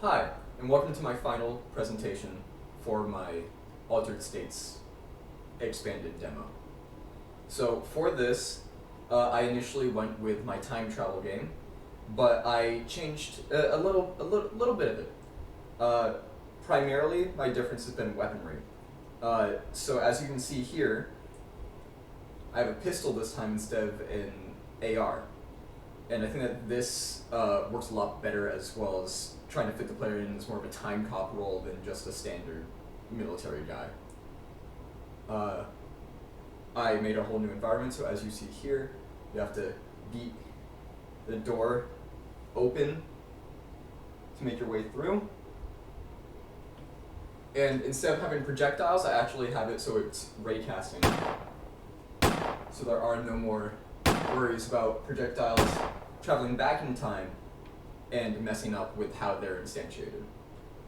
Hi, and welcome to my final presentation for my Altered States expanded demo. So for this, I initially went with my time travel game, but I changed a little bit of it. Primarily, my difference has been weaponry. So as you can see here, I have a pistol this time instead of an AR. And I think that this works a lot better, as well as trying to fit the player in as more of a time cop role than just a standard military guy. I made a whole new environment, so as you see here, you have to beat the door open to make your way through. And instead of having projectiles, I actually have it so it's raycasting. So there are no more worries about projectiles traveling back in time and messing up with how they're instantiated.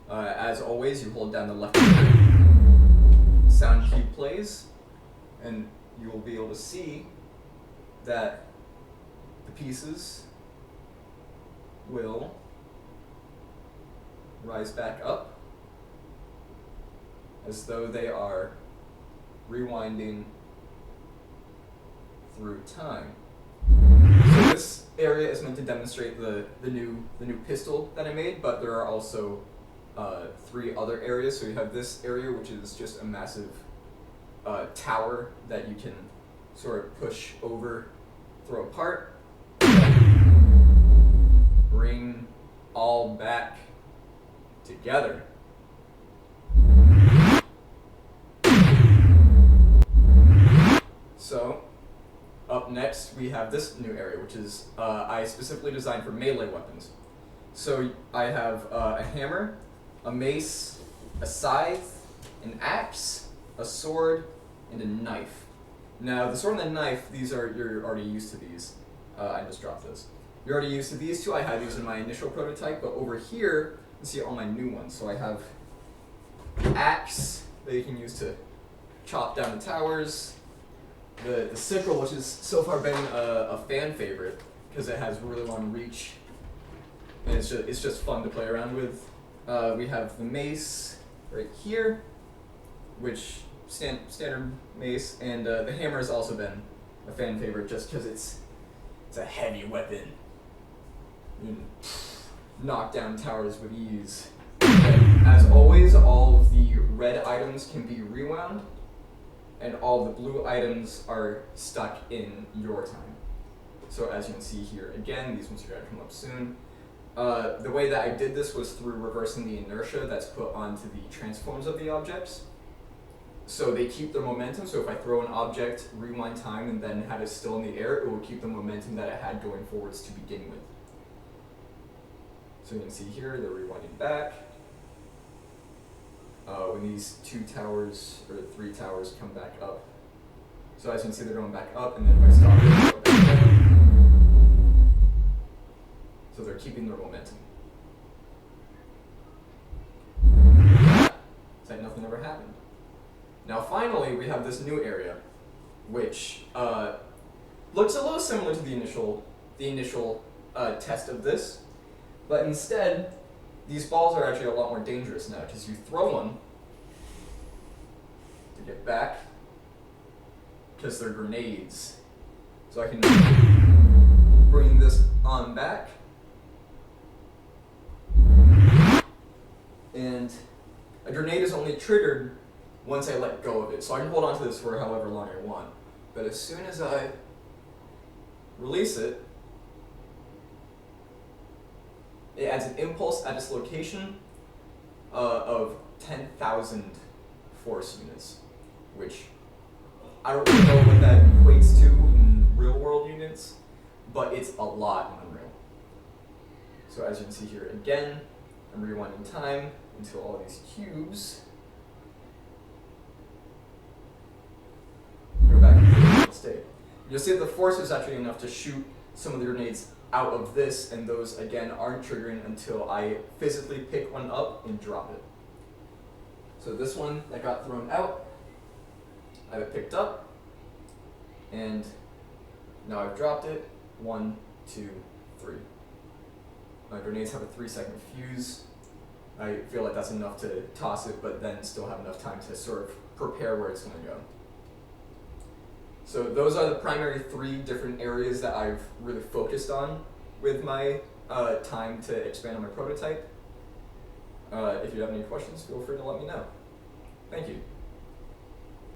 As always, you hold down the left trigger, sound cue plays, and you will be able to see that the pieces will rise back up as though they are rewinding through time. So this area is meant to demonstrate the new pistol that I made, but there are also 3 other areas. So you have this area, which is just a massive tower that you can sort of push over, throw apart, bring all back together. So up next, we have this new area, which is I specifically designed for melee weapons. So I have a hammer, a mace, a scythe, an axe, a sword, and a knife. Now, the sword and the knife, you're already used to these. I just dropped this. You're already used to these two. I had these in my initial prototype, but over here, you see all my new ones. So I have axe that you can use to chop down the towers. The sickle, which has so far been a fan favorite because it has really long reach, and it's just fun to play around with. We have the mace right here, which standard mace, and the hammer has also been a fan favorite just because it's a heavy weapon. You can knock down towers with ease. And as always, all of the red items can be rewound, and all the blue items are stuck in your time. So as you can see here, again, these ones are going to come up soon. The way that I did this was through reversing the inertia that's put onto the transforms of the objects. So they keep their momentum, so if I throw an object, rewind time, and then have it still in the air, it will keep the momentum that it had going forwards to begin with. So you can see here, they're rewinding back. When these 2 towers, or 3 towers, come back up. So as you can see, they're going back up, and then if I stop it, they go back down. So they're keeping their momentum. It's like nothing ever happened. Now finally, we have this new area, which looks a little similar to the initial test of this, but instead, these balls are actually a lot more dangerous now, because you throw one to get back, because they're grenades. So I can bring this on back, and a grenade is only triggered once I let go of it. So I can hold on to this for however long I want. But as soon as I release it, it adds an impulse at its location of 10,000 force units, which I don't really know what that equates to in real world units, but it's a lot in Unreal. So as you can see here again, I'm rewinding time until all these cubes go back to the original state. You'll see that the force is actually enough to shoot some of the grenades out of this, and those again aren't triggering until I physically pick one up and drop it. So this one that got thrown out, I have it picked up, and now I've dropped it. 1, 2, 3. My grenades have a 3-second fuse, I feel like that's enough to toss it, but then still have enough time to sort of prepare where it's going to go. So those are the primary 3 different areas that I've really focused on with my time to expand on my prototype. If you have any questions, feel free to let me know. Thank you.